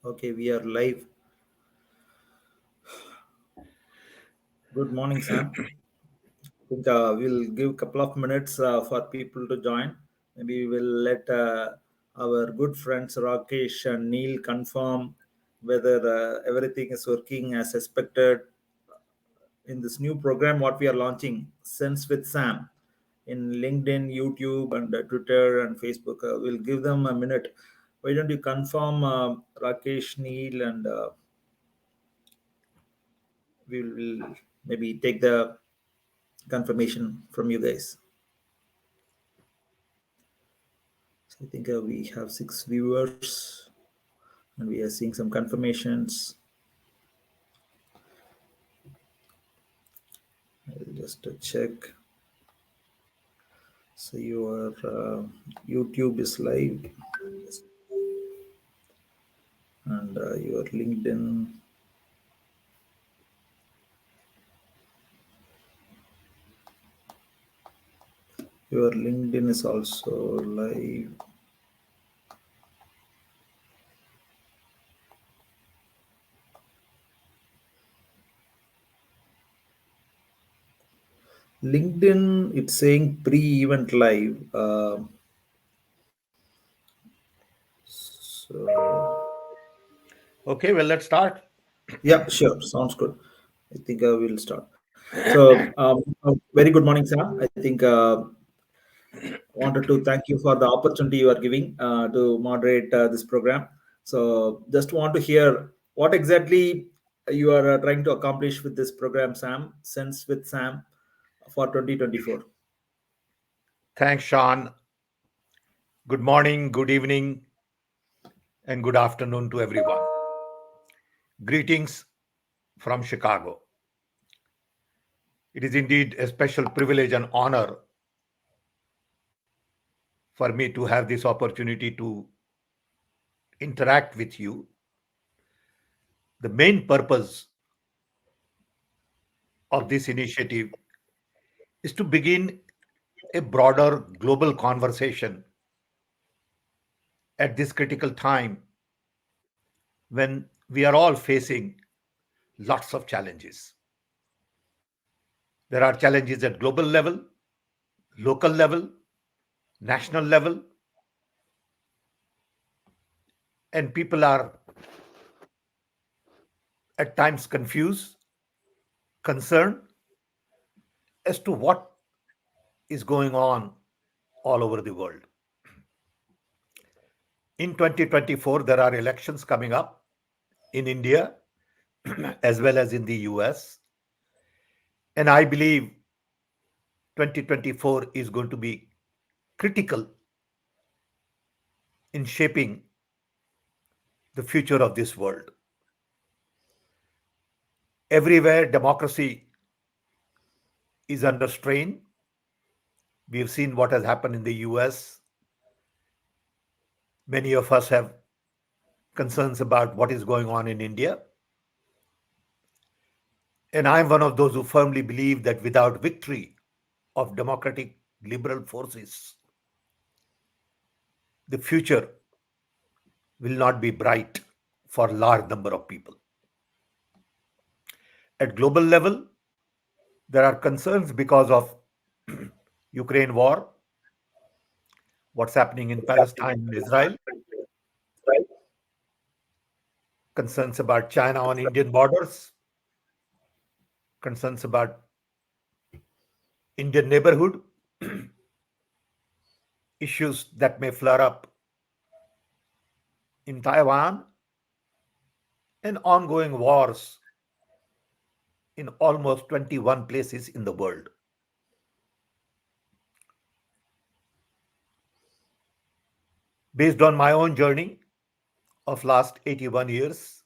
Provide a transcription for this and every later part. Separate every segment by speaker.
Speaker 1: Okay, we are live. Good morning, Sam. I think we'll give a couple of minutes for people to join. Maybe we'll let our good friends Rakesh and Neil confirm whether everything is working as expected in this new program what we are launching, Sense with Sam, in LinkedIn, YouTube, and Twitter and Facebook. We'll give them a minute. Why don't you confirm, Rakesh, Neil, and we will maybe take the confirmation from you guys. So I think we have 6 viewers and we are seeing some confirmations. I'll just check. So your YouTube is live and your LinkedIn is also live. LinkedIn, it's saying pre-event live. So
Speaker 2: Okay, well, let's start.
Speaker 1: yeah, sure, sounds good. I think we'll start. So very good morning, Sam. I think wanted to thank you for the opportunity you are giving to moderate this program. So, just want to hear what exactly you are trying to accomplish with this program, Sam, Sense with Sam for 2024.
Speaker 2: Thanks, Sean. Good morning, good evening, and good afternoon to everyone. Greetings from Chicago. It is indeed a special privilege and honor for me to have this opportunity to interact with you. The main purpose of this initiative is to begin a broader global conversation at this critical time when we are all facing lots of challenges. There are challenges at global level, local level, national level, and people are at times confused, concerned as to what is going on all over the world. In 2024, there are elections coming up in India as well as in the US. And I believe 2024 is going to be critical in shaping the future of this world. Everywhere, democracy is under strain. We have seen what has happened in the US. Many of us have concerns about what is going on in India. And I'm one of those who firmly believe that without victory of democratic liberal forces, the future will not be bright for a large number of people. At global level, there are concerns because of Ukraine war, what's happening in Palestine and Israel, concerns about China on Indian borders, concerns about Indian neighborhood, issues that may flare up in Taiwan, and ongoing wars in almost 21 places in the world. Based on my own journey of last 81 years,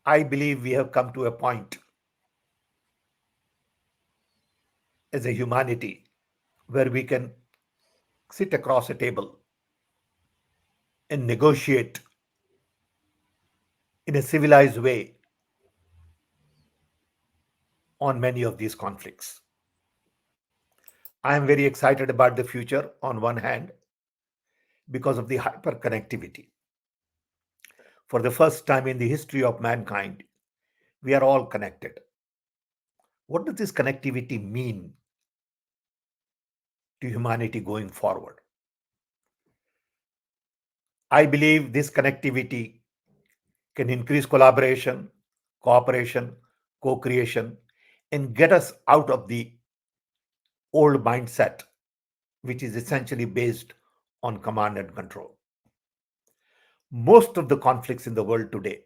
Speaker 2: I believe we have come to a point as a humanity where we can sit across a table and negotiate in a civilized way on many of these conflicts. I am very excited about the future on one hand because of the hyperconnectivity. For the first time in the history of mankind, we are all connected. What does this connectivity mean to humanity going forward? I believe this connectivity can increase collaboration, cooperation, co creation, and get us out of the old mindset, which is essentially based on command and control. Most of the conflicts in the world today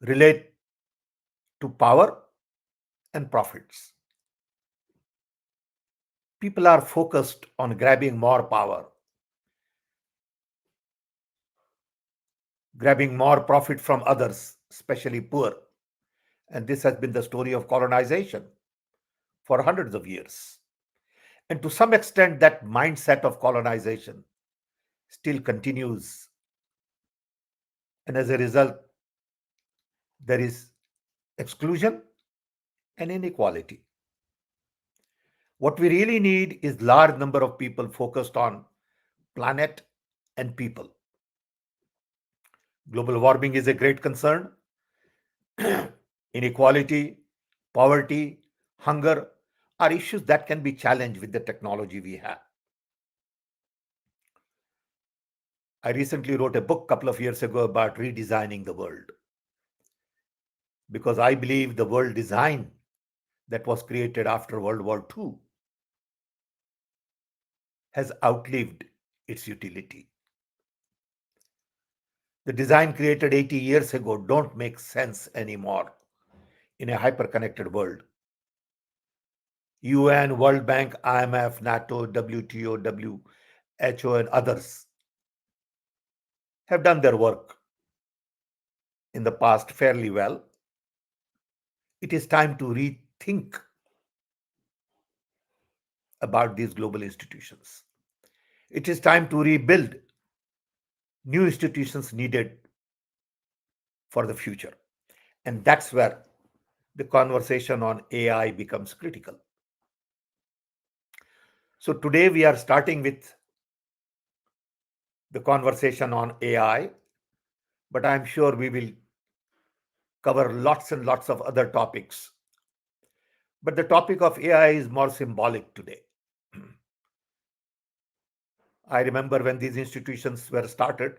Speaker 2: relate to power and profits. People are focused on grabbing more power, grabbing more profit from others, especially poor. And this has been the story of colonization for hundreds of years. And to some extent, that mindset of colonization still continues. And as a result, there is exclusion and inequality. What we really need is large number of people focused on planet and people. Global warming is a great concern. Inequality, poverty, hunger are issues that can be challenged with the technology we have. I recently wrote a book a couple of years ago about redesigning the world because I believe the world design that was created after World War II has outlived its utility. The design created 80 years ago don't make sense anymore in a hyper-connected world. UN, World Bank, IMF, NATO, WTO, WHO, and others have done their work in the past fairly well. It is time to rethink about these global institutions. It is time to rebuild new institutions needed for the future. And that's where the conversation on AI becomes critical. So today we are starting with the conversation on AI, but I'm sure we will cover lots and lots of other topics. But the topic of AI is more symbolic today. I remember when these institutions were started,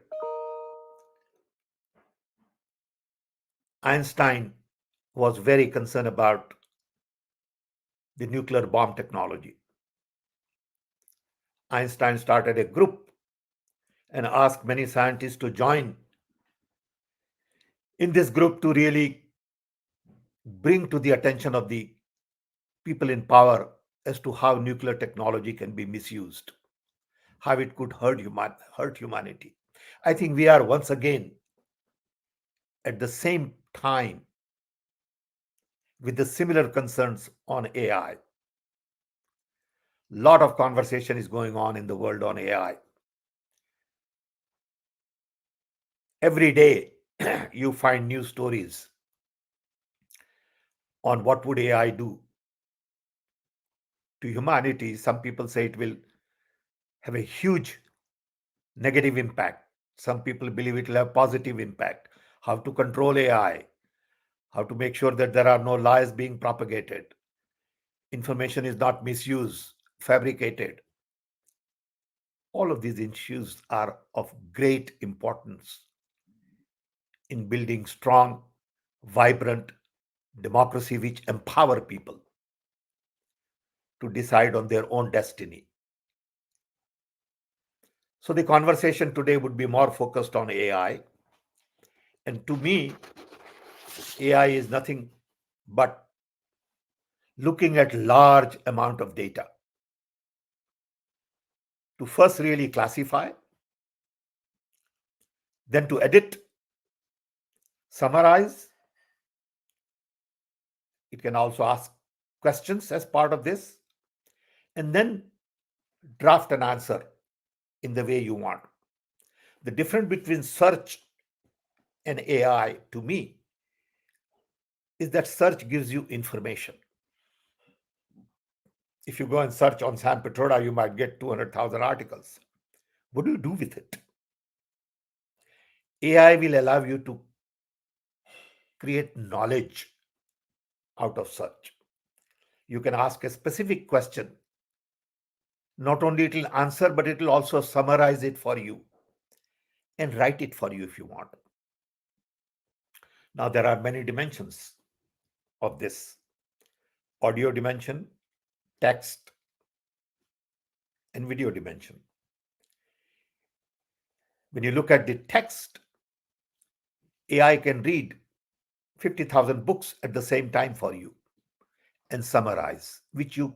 Speaker 2: Einstein was very concerned about the nuclear bomb technology. Einstein started a group and asked many scientists to join in this group to really bring to the attention of the people in power as to how nuclear technology can be misused, how it could hurt humanity. I think we are once again at the same time with the similar concerns on AI. Lot of conversation is going on in the world on AI. Every day you find new stories on what would AI do to humanity. Some people say it will have a huge negative impact. Some people believe it will have positive impact. How to control AI, how to make sure that there are no lies being propagated, information is not misused, fabricated. All of these issues are of great importance in building strong, vibrant democracy which empower people to decide on their own destiny. So the conversation today would be more focused on AI. And to me, AI is nothing but looking at large amount of data to first really classify, then to edit, summarize. It can also ask questions as part of this, and then draft an answer in the way you want. The difference between search and AI to me is that search gives you information. If you go and search on Sam Pitroda, you might get 200,000 articles. What do you do with it? AI will allow you to create knowledge out of search. You can ask a specific question. Not only it will answer, but it will also summarize it for you and write it for you if you want. Now, there are many dimensions of this: audio dimension, text, and video dimension. When you look at the text, AI can read 50,000 books at the same time for you and summarize, which you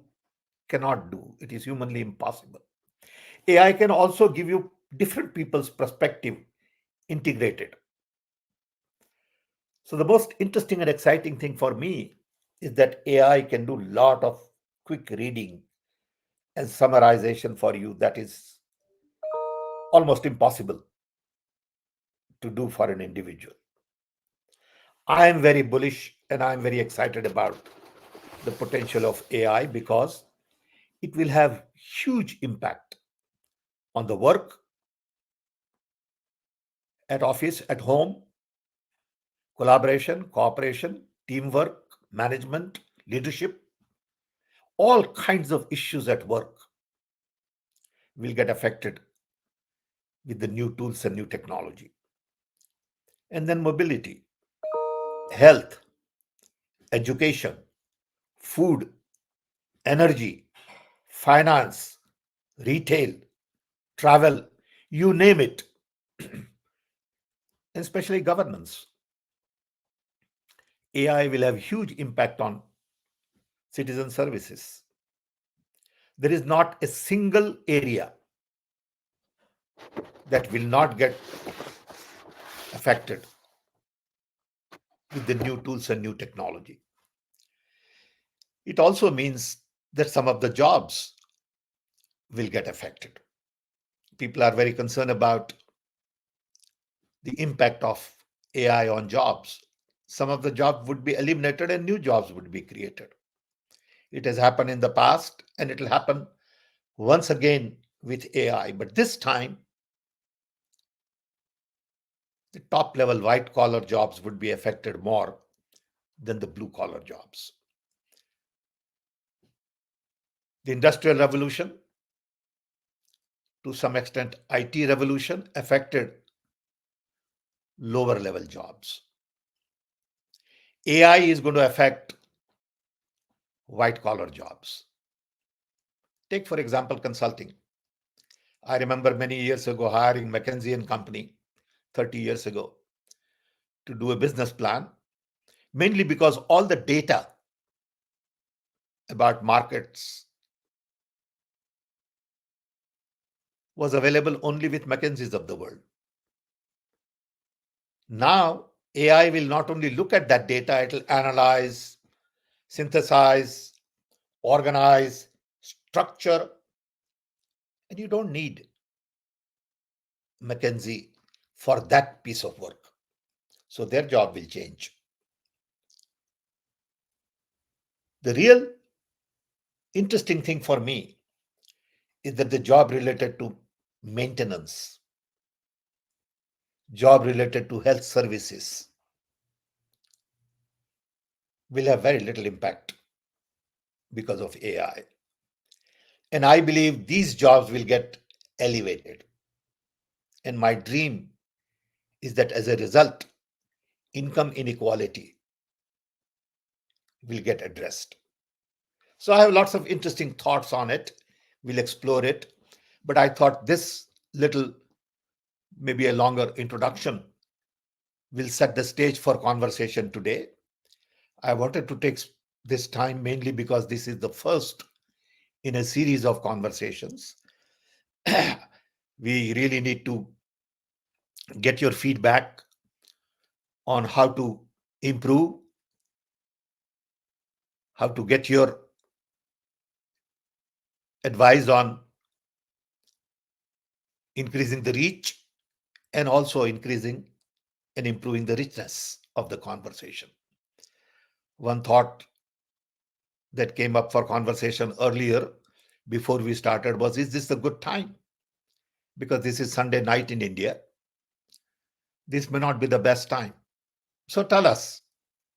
Speaker 2: cannot do. It is humanly impossible. AI can also give you different people's perspective integrated. So the most interesting and exciting thing for me is that AI can do a lot of quick reading and summarization for you that is almost impossible to do for an individual. I am very bullish and I am very excited about the potential of AI because it will have huge impact on the work, at office, at home, collaboration, cooperation, teamwork, management, leadership, all kinds of issues at work will get affected with the new tools and new technology. And then mobility, health, education, food, energy, finance, retail, travel, you name it, especially governance. AI will have huge impact on citizen services. There is not a single area that will not get affected with the new tools and new technology. It also means that some of the jobs will get affected. People are very concerned about the impact of AI on jobs. Some of the jobs would be eliminated and new jobs would be created. It has happened in the past and it will happen once again with AI. But this time, the top level white collar jobs would be affected more than the blue collar jobs. The Industrial Revolution, to some extent, IT revolution affected lower level jobs. AI is going to affect white collar jobs. Take, for example, consulting. I remember many years ago hiring McKinsey and Company 30 years ago to do a business plan, mainly because all the data about markets was available only with McKinsey's of the world. Now, AI will not only look at that data, it will analyze, synthesize, organize, structure, and you don't need McKinsey for that piece of work. So their job will change. The real interesting thing for me is that the job related to maintenance, job related to health services will have very little impact because of AI. And I believe these jobs will get elevated. And my dream is that as a result, income inequality will get addressed. So I have lots of interesting thoughts on it. We'll explore it. But I thought this little, maybe a longer introduction, will set the stage for conversation today. I wanted to take this time mainly because this is the first in a series of conversations. We really need to get your feedback on how to improve, how to get your advice on increasing the reach and also increasing and improving the richness of the conversation. One thought that came up for conversation earlier before we started was, is this a good time? Because this is Sunday night in India. this may not be the best time. So tell us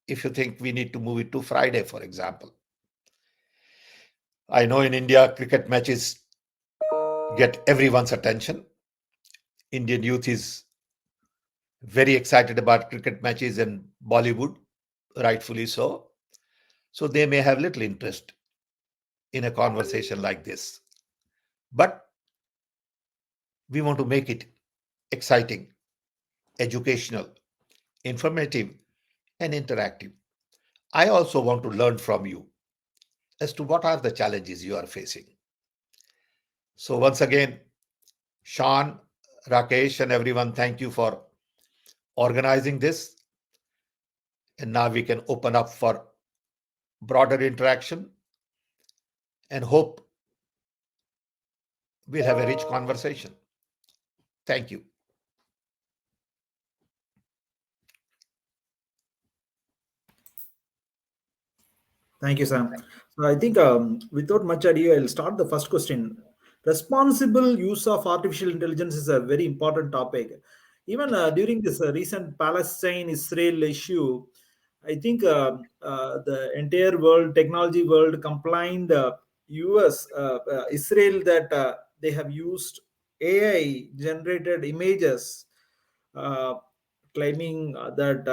Speaker 2: if you think we need to move it to Friday, for example. I know in India, cricket matches get everyone's attention. Indian youth is very excited about cricket matches and Bollywood, rightfully so. So they may have little interest in a conversation like this. But we want to make it exciting, educational, informative, and interactive. I also want to learn from you as to what are the challenges you are facing. So, once again, Sean, Rakesh, and everyone, thank you for organizing this. And now we can open up for broader interaction and hope we'll have a rich conversation. Thank you.
Speaker 1: Thank you, Sam. So I think without much ado, I'll start the first question. Responsible use of artificial intelligence is a very important topic. Even during this recent Palestine-Israel issue, I think the entire world, technology world, complained U.S., Israel that they have used AI-generated images, uh, claiming that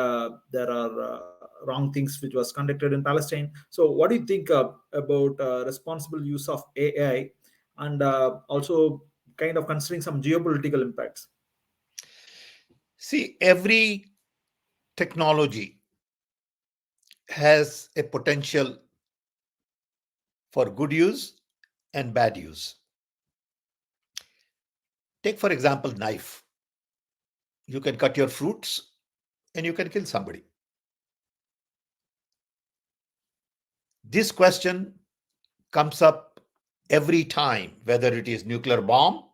Speaker 1: there are wrong things which was conducted in Palestine. So, what do you think about responsible use of AI, and also kind of considering some geopolitical impacts?
Speaker 2: See, every technology has a potential for good use and bad use. Take, for example, knife. You can cut your fruits and you can kill somebody. This question comes up every time, whether it is nuclear bomb,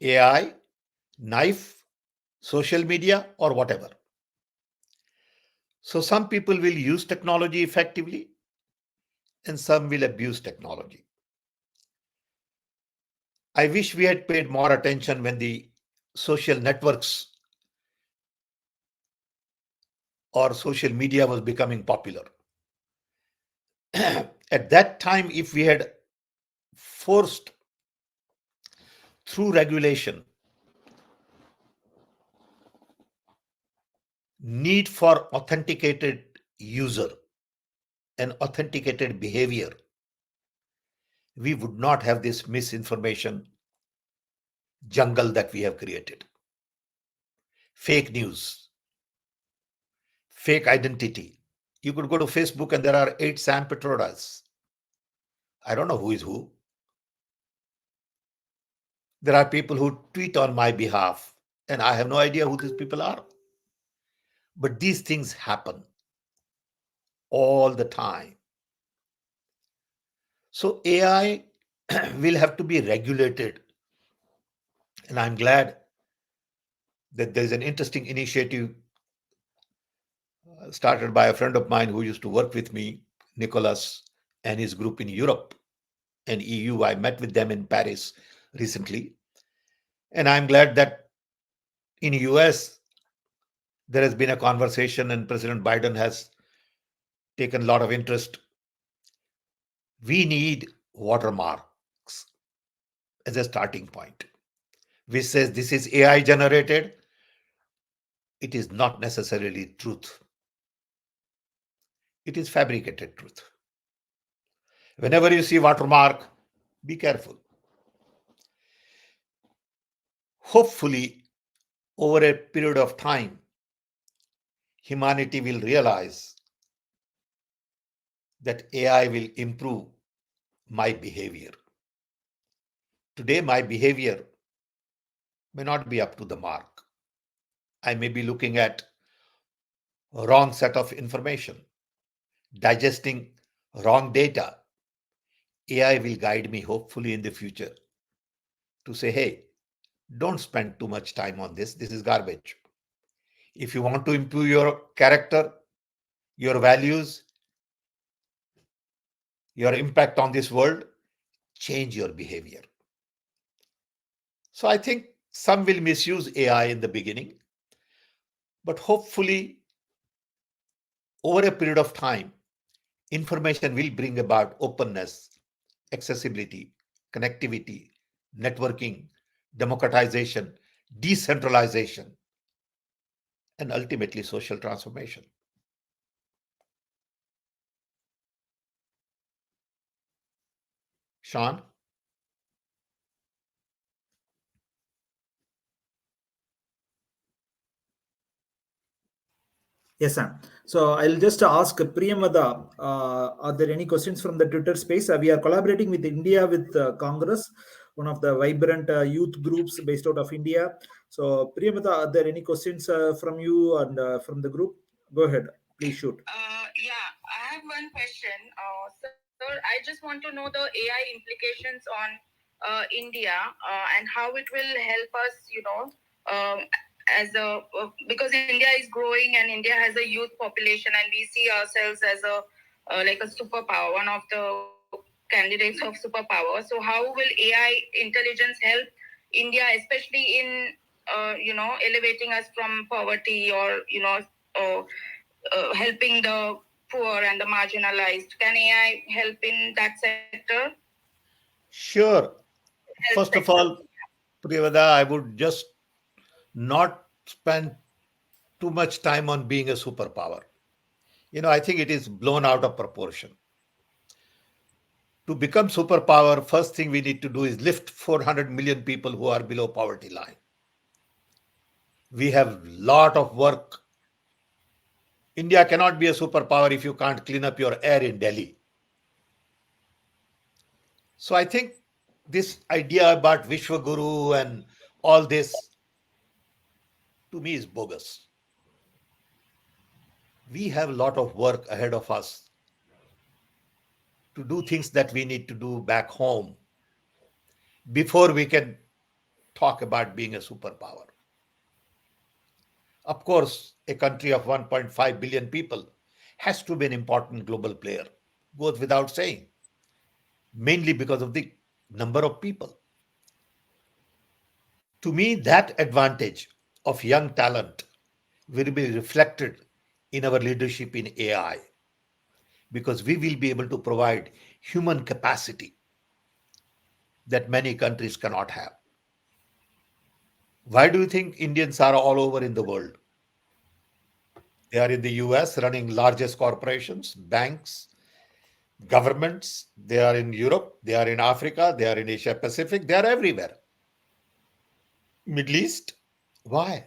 Speaker 2: AI, knife, social media, or whatever. So some people will use technology effectively and some will abuse technology. I wish we had paid more attention when the social networks or social media was becoming popular. At that time, if we had forced through regulation need for authenticated user and authenticated behavior, we would not have this misinformation jungle that we have created. Fake news, fake identity. You could go to Facebook and there are 8 Sam Pitrodas. I don't know who is who. There are people who tweet on my behalf, and I have no idea who these people are. But these things happen all the time. So AI will have to be regulated. And I'm glad that there's an interesting initiative started by a friend of mine who used to work with me, Nicholas, and his group in Europe and EU. I met with them in Paris recently. And I'm glad that in US, there has been a conversation and President Biden has taken a lot of interest. We need watermarks as a starting point, which says this is AI generated. It is not necessarily truth. It is fabricated truth. Whenever you see watermark, be careful. Hopefully, over a period of time, humanity will realize that AI will improve my behavior. Today, my behavior may not be up to the mark. I may be looking at a wrong set of information, digesting wrong data. AI will guide me, hopefully, in the future to say, hey, don't spend too much time on this. This is garbage. If you want to improve your character, your values, your impact on this world, change your behavior. So I think some will misuse AI in the beginning. But hopefully, over a period of time, information will bring about openness, accessibility, connectivity, networking, democratization, decentralization, and ultimately social transformation. Sean?
Speaker 1: Yes, Sam. So I'll just ask Priyamada, are there any questions from the Twitter space? We are collaborating with India with Congress, one of the vibrant youth groups based out of India. So Priyamada, are there any questions from you and from the group? Go ahead, please shoot.
Speaker 3: Yeah, I have one question. Sir, I just want to know the AI implications on India and how it will help us, as a because India is growing and India has a youth population, and we see ourselves as a like a superpower, one of the candidates of superpower. So how will AI intelligence help India, especially in elevating us from poverty, or helping the poor and the marginalized? Can AI help in that sector?
Speaker 2: Sure.
Speaker 3: Health
Speaker 2: First of
Speaker 3: sector.
Speaker 2: all, Priyavada, I would just not spend too much time on being a superpower. I think it is blown out of proportion. To become superpower, first thing we need to do is lift 400 million people who are below poverty line. We have lot of work. India cannot be a superpower if you can't clean up your air in Delhi. So I think this idea about Vishwaguru and all this, to me, is bogus. We have a lot of work ahead of us to do things that we need to do back home before we can talk about being a superpower. Of course, a country of 1.5 billion people has to be an important global player, goes without saying, mainly because of the number of people. To me, that advantage of young talent will be reflected in our leadership in AI, because we will be able to provide human capacity that many countries cannot have. Why do you think Indians are all over in the world? They are in the US running largest corporations, banks, governments. They are in Europe, they are in Africa, they are in Asia Pacific, they are everywhere. Middle East. Why?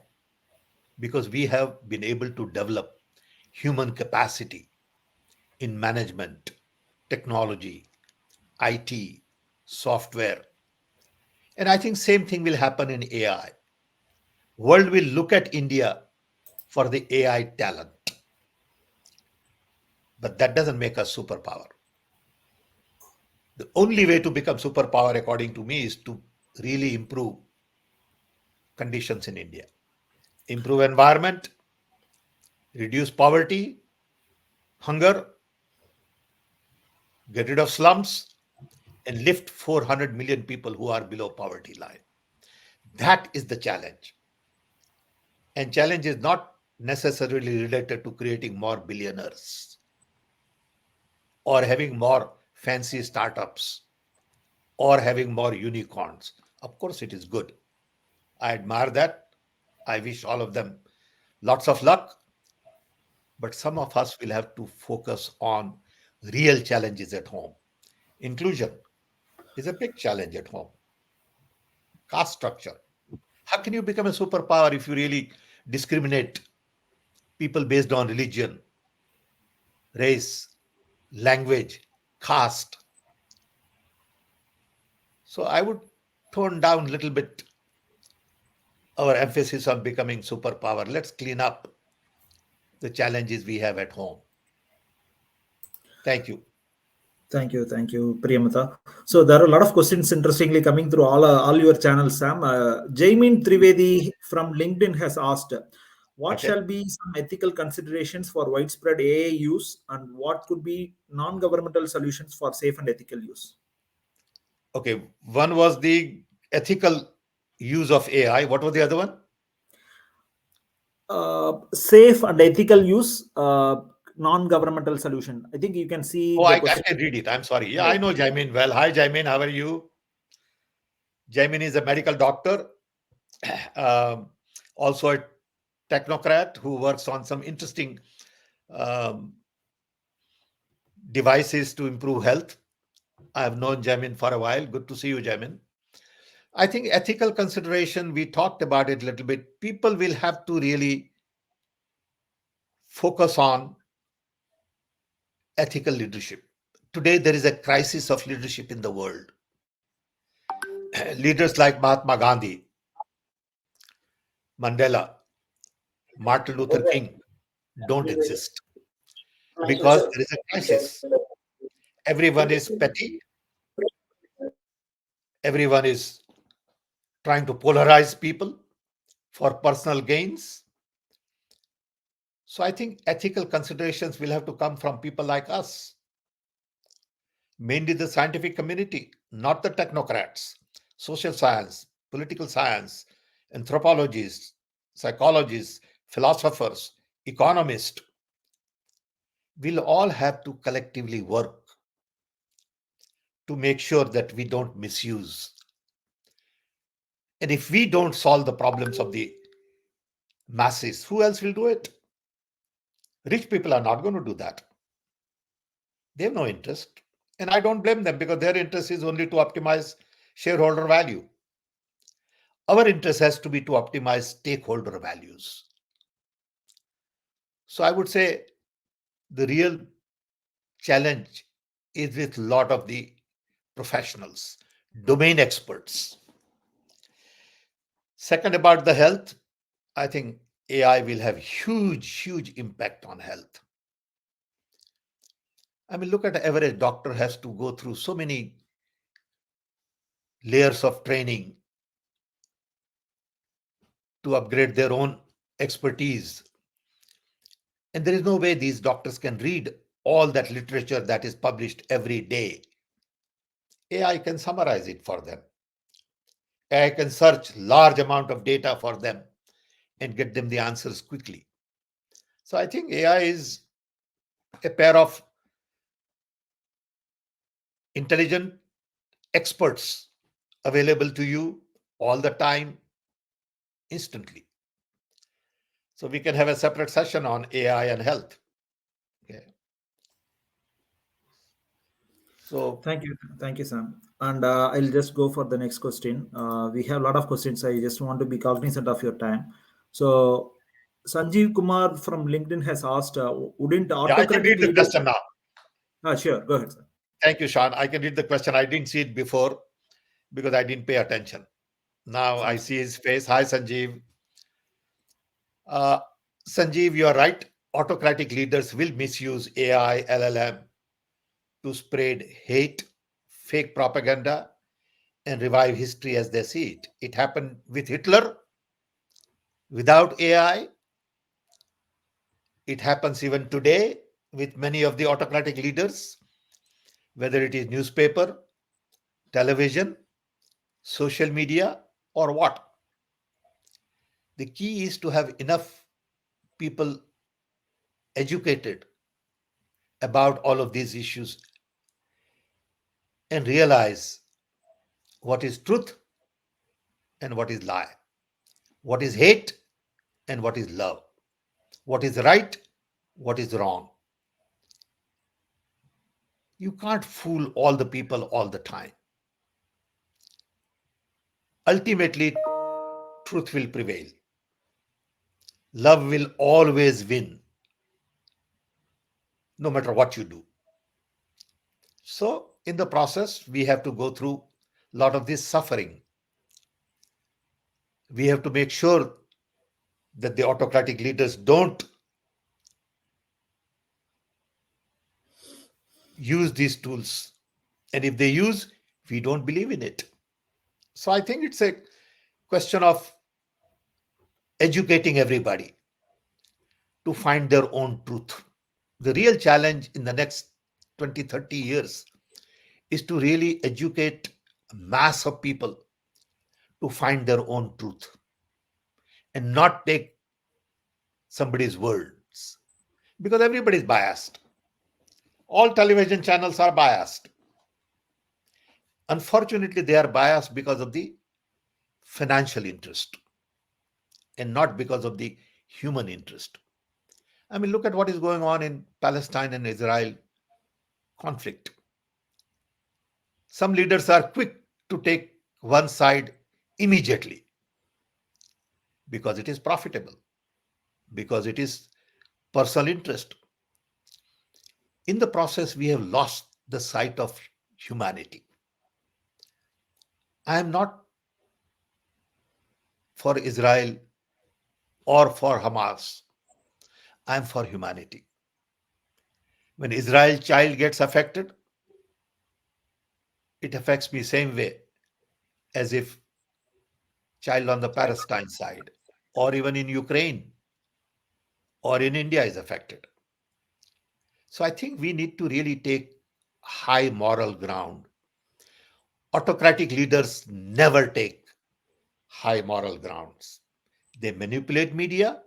Speaker 2: Because we have been able to develop human capacity in management, technology, IT, software. And I think same thing will happen in AI. World will look at India for the AI talent, but that doesn't make us superpower. The only way to become superpower, according to me, is to really improve conditions in India, improve environment, reduce poverty, hunger, get rid of slums, and lift 400 million people who are below poverty line. That is the challenge. And challenge is not necessarily related to creating more billionaires or having more fancy startups or having more unicorns. Of course, it is good. I admire that. I wish all of them lots of luck. But some of us will have to focus on real challenges at home. Inclusion is a big challenge at home. Caste structure. How can you become a superpower if you really discriminate people based on religion, race, language, caste? So I would tone down a little bit our emphasis on becoming superpower. Let's clean up the challenges we have at home. Thank you.
Speaker 1: Thank you, Priyamata. So there are a lot of questions interestingly coming through all your channels, Sam. Jaimin Trivedi from LinkedIn has asked, what
Speaker 2: Okay.
Speaker 1: shall be some ethical considerations for widespread AI use, and what could be non-governmental solutions for safe and ethical use?
Speaker 2: Okay. One was the ethical use of AI. What was the other one?
Speaker 1: safe and ethical use, non-governmental solution. I think you can see
Speaker 2: Oh,
Speaker 1: the
Speaker 2: I
Speaker 1: question.
Speaker 2: can read it. I'm sorry. Yeah,
Speaker 1: Right.
Speaker 2: I know Jaimin well. Hi, Jaimin. How are you? Jaimin is a medical doctor, um, also a technocrat who works on some interesting um, devices to improve health. I have known Jamin for a while. Good to see you, Jamin. I think ethical consideration, we talked about it a little bit. People will have to really focus on ethical leadership. Today, there is a crisis of leadership in the world. Leaders like Mahatma Gandhi, Mandela, Martin Luther King don't exist because there is a crisis. Everyone is petty, everyone is trying to polarize people for personal gains. So I think ethical considerations will have to come from people like us, mainly the scientific community, not the technocrats, social science, political science, anthropologists, psychologists, philosophers, economists. Will all have to collectively work to make sure that we don't misuse. And if we don't solve the problems of the masses, who else will do it? Rich people are not going to do that. They have no interest. And I don't blame them because their interest is only to optimize shareholder value. Our interest has to be to optimize stakeholder values. So I would say the real challenge is with a lot of the professionals, domain experts. Second, about the health, I think AI will have huge impact on health. I mean, look at the average doctor has to go through so many layers of training to upgrade their own expertise. And there is no way these doctors can read all that literature that is published every day. AI can summarize it for them. AI can search large amount of data for them and get them the answers quickly. So I think AI is a pair of intelligent experts available to you all the time, instantly. So we can have a separate session on AI and health. Okay. So
Speaker 1: Thank you, Sam. And I'll just go for the next question. We have a lot of questions. I just want to be cognizant of your time. So, Sanjeev Kumar from LinkedIn has asked, wouldn't
Speaker 2: yeah, I can
Speaker 1: autocratic
Speaker 2: read the
Speaker 1: leaders?
Speaker 2: question now.
Speaker 1: Sure, go ahead, sir.
Speaker 2: Thank you, Sean. I can read the question. I didn't see it before because I didn't pay attention. Now I see his face. Hi, Sanjeev. Uh, Sanjeev, you are right. Autocratic leaders will misuse AI, LLM to spread hate, fake propaganda, and revive history as they see it. It happened with Hitler without AI. It happens even today with many of the autocratic leaders, whether it is newspaper, television, social media, or what. The key is to have enough people educated about all of these issues and realize what is truth and what is lie, what is hate and what is love, what is right, what is wrong. You can't fool all the people all the time. Ultimately, truth will prevail. Love will always win, no matter what you do. So, in the process, we have to go through a lot of this suffering. We have to make sure that the autocratic leaders don't use these tools. And if they use, we don't believe in it. So I think it's a question of educating everybody to find their own truth. The real challenge in the next 20, 30 years is to really educate a mass of people to find their own truth and not take somebody's words, because everybody's biased. All television channels are biased. Unfortunately, they are biased because of the financial interest and not because of the human interest. I mean, look at what is going on in Palestine and Israel conflict. Some leaders are quick to take one side immediately because it is profitable, because it is personal interest. In the process, we have lost the sight of humanity. I am not for Israel or for Hamas. I am for humanity. When Israel child gets affected, it affects me same way as if child on the Palestine side or even in Ukraine or in India is affected. So I think we need to really take high moral ground. Autocratic leaders never take high moral grounds. They manipulate media,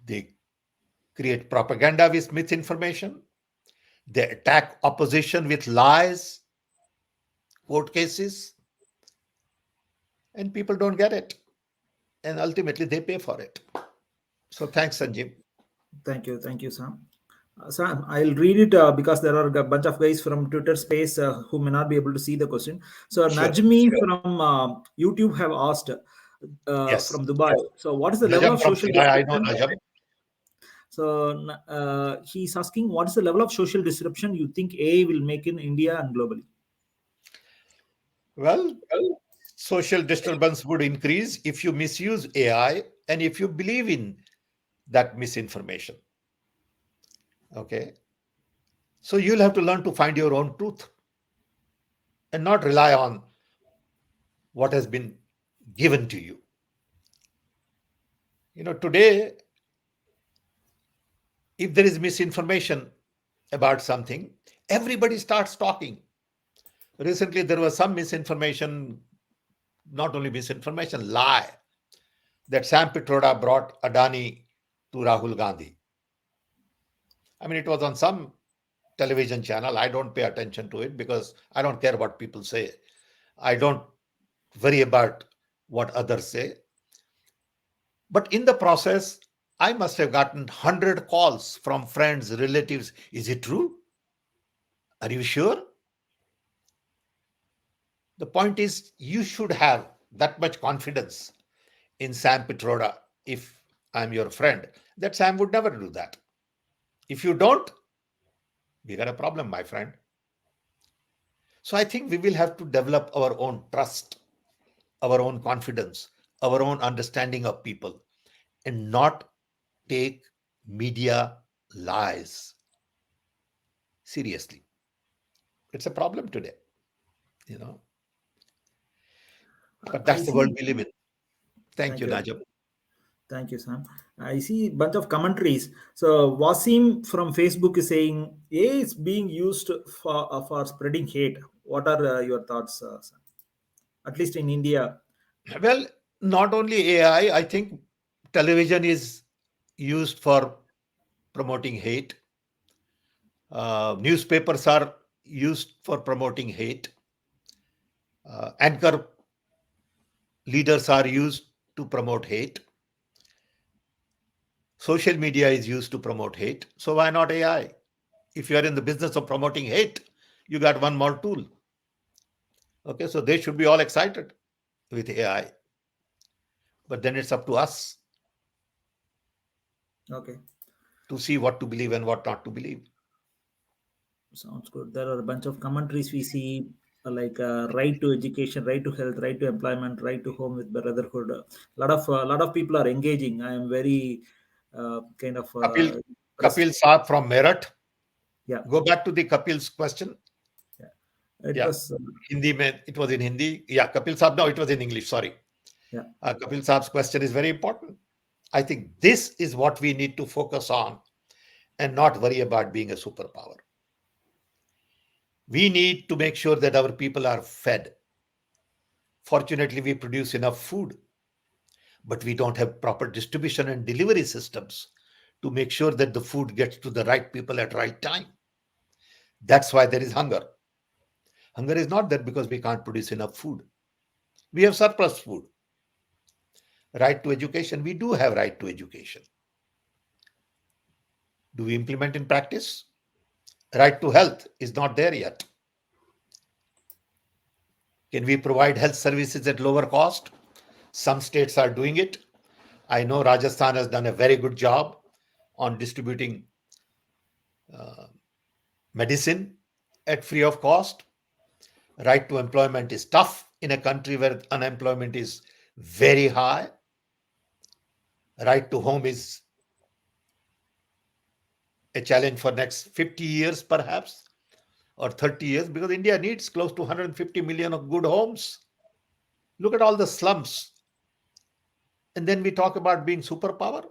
Speaker 2: they create propaganda with misinformation, they attack opposition with lies, court cases, and people don't get it. And ultimately, they pay for it. So thanks, Sanjeev.
Speaker 1: Thank you, Sam. Sam, I'll read it because there are a bunch of guys from Twitter space who may not be able to see the question. So
Speaker 2: Sure.
Speaker 1: Najmi from YouTube have asked
Speaker 2: Yes.
Speaker 1: from Dubai. So what is the level
Speaker 2: Najam
Speaker 1: of
Speaker 2: from
Speaker 1: social
Speaker 2: Dubai, I know
Speaker 1: disruption?
Speaker 2: Najam.
Speaker 1: So he's asking, what is the level of social disruption you think AI will make in India and globally?
Speaker 2: Well, social disturbance would increase if you misuse AI and if you believe in that misinformation. Okay. So you'll have to learn to find your own truth and not rely on what has been given to you. Today, if there is misinformation about something, everybody starts talking. Recently, there was some misinformation, not only misinformation, lie, that Sam Pitroda brought Adani to Rahul Gandhi. I mean, it was on some television channel. I don't pay attention to it because I don't care what people say. I don't worry about what others say. But in the process, I must have gotten 100 calls from friends, relatives. Is it true? Are you sure? The point is, you should have that much confidence in Sam Pitroda if I'm your friend, that Sam would never do that. If you don't, we got a problem, my friend. So I think we will have to develop our own trust, our own confidence, our own understanding of people, and not take media lies seriously. It's a problem today, you know. But
Speaker 1: I
Speaker 2: that's the world
Speaker 1: see.
Speaker 2: we live in. Thank
Speaker 1: Thank
Speaker 2: you,
Speaker 1: you.
Speaker 2: Najam.
Speaker 1: Thank you, Sam. I see a bunch of commentaries. So Wasim from Facebook is saying AI is being used for spreading hate. What are your thoughts, Sam? At least in India.
Speaker 2: Well, not only AI, I think television is used for promoting hate. Newspapers are used for promoting hate. Anchor leaders are used to promote hate. Social media is used to promote hate. So why not AI? If you are in the business of promoting hate, you got one more tool. Okay, so they should be all excited with AI. But then it's up to us
Speaker 1: Okay,
Speaker 2: to see what to believe and what not to believe.
Speaker 1: sounds good. There are a bunch of commentaries we see like right to education, right to health, right to employment, right to home with brotherhood. A lot of people are engaging. I am very kind of
Speaker 2: Kapil,
Speaker 1: impressed.
Speaker 2: Kapil Saab from Meerut.
Speaker 1: Yeah,
Speaker 2: Go back to the Kapil's question.
Speaker 1: yeah. It
Speaker 2: Yeah,
Speaker 1: was
Speaker 2: Hindi mein, it was in Hindi. Yeah, Kapil Saab. No, it was in English. Sorry.
Speaker 1: yeah.
Speaker 2: Kapil Saab's question is very important. I think this is what we need to focus on and not worry about being a superpower. We need to make sure that our people are fed. Fortunately, we produce enough food. but we don't have proper distribution and delivery systems to make sure that the food gets to the right people at right time. That's why there is hunger. Hunger is not that because we can't produce enough food. We have surplus food. Right to education, we do have right to education. Do we implement in practice? Right to health is not there yet. Can we provide health services at lower cost? Some states are doing it. I know Rajasthan has done a very good job on distributing medicine at free of cost. Right to employment is tough in a country where unemployment is very high. Right to home is a challenge for next 50 years perhaps, or 30 years, because India needs close to 150 million of good homes. Look at all the slums. And then we talk about being superpower.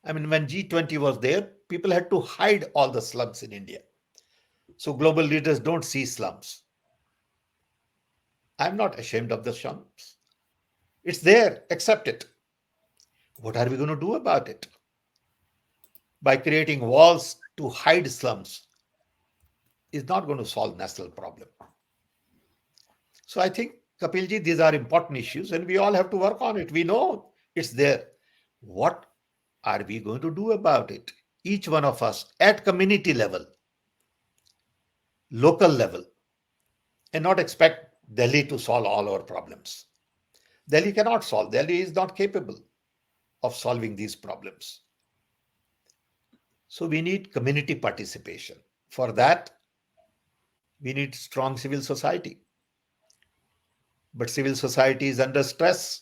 Speaker 2: I mean, when G20 was there, people had to hide all the slums in India. So global leaders don't see slums. I'm not ashamed of the slums. It's there, accept it. What are we going to do about it? By creating walls to hide slums is not going to solve national problem. So I think, Kapilji, these are important issues and we all have to work on it. We know it's there. What are we going to do about it? Each one of us at community level, local level, and not expect Delhi to solve all our problems. Delhi cannot solve. Delhi is not capable of solving these problems. So we need community participation. For that, we need strong civil society. But civil society is under stress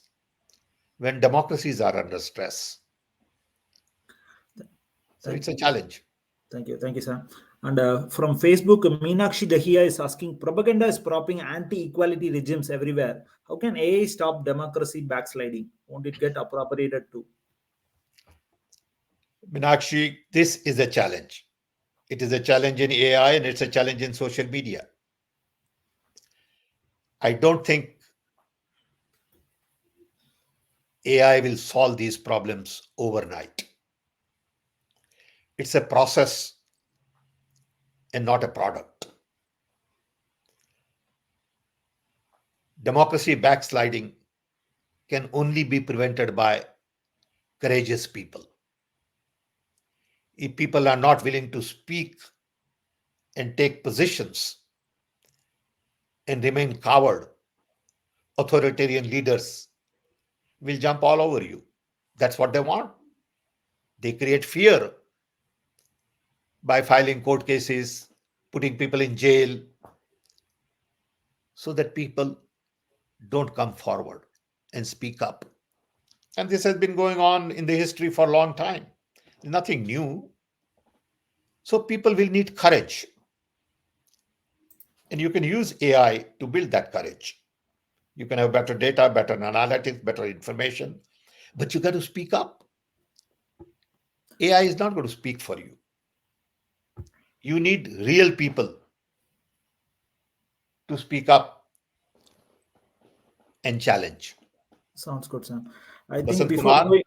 Speaker 2: when democracies are under stress. So it's a challenge.
Speaker 1: Thank you, sir. And from Facebook, Meenakshi Dahiya is asking, propaganda is propping anti-equality regimes everywhere. How can AI stop democracy backsliding? Won't it get appropriated too?
Speaker 2: Meenakshi, this is a challenge. It is a challenge in AI and it's a challenge in social media. I don't think AI will solve these problems overnight. It's a process and not a product. Democracy backsliding can only be prevented by courageous people. If people are not willing to speak and take positions and remain coward, authoritarian leaders will jump all over you. That's what they want. They create fear by filing court cases, putting people in jail, so that people don't come forward and speak up. And this has been going on in the history for a long time. Nothing new. So people will need courage. And you can use AI to build that courage. You can have better data, better analytics, better information, but you got to speak up. AI is not going to speak for you. You need real people to speak up and challenge.
Speaker 1: Sounds good, Sam. I think
Speaker 2: Basant
Speaker 1: before
Speaker 2: Kumar,
Speaker 1: going,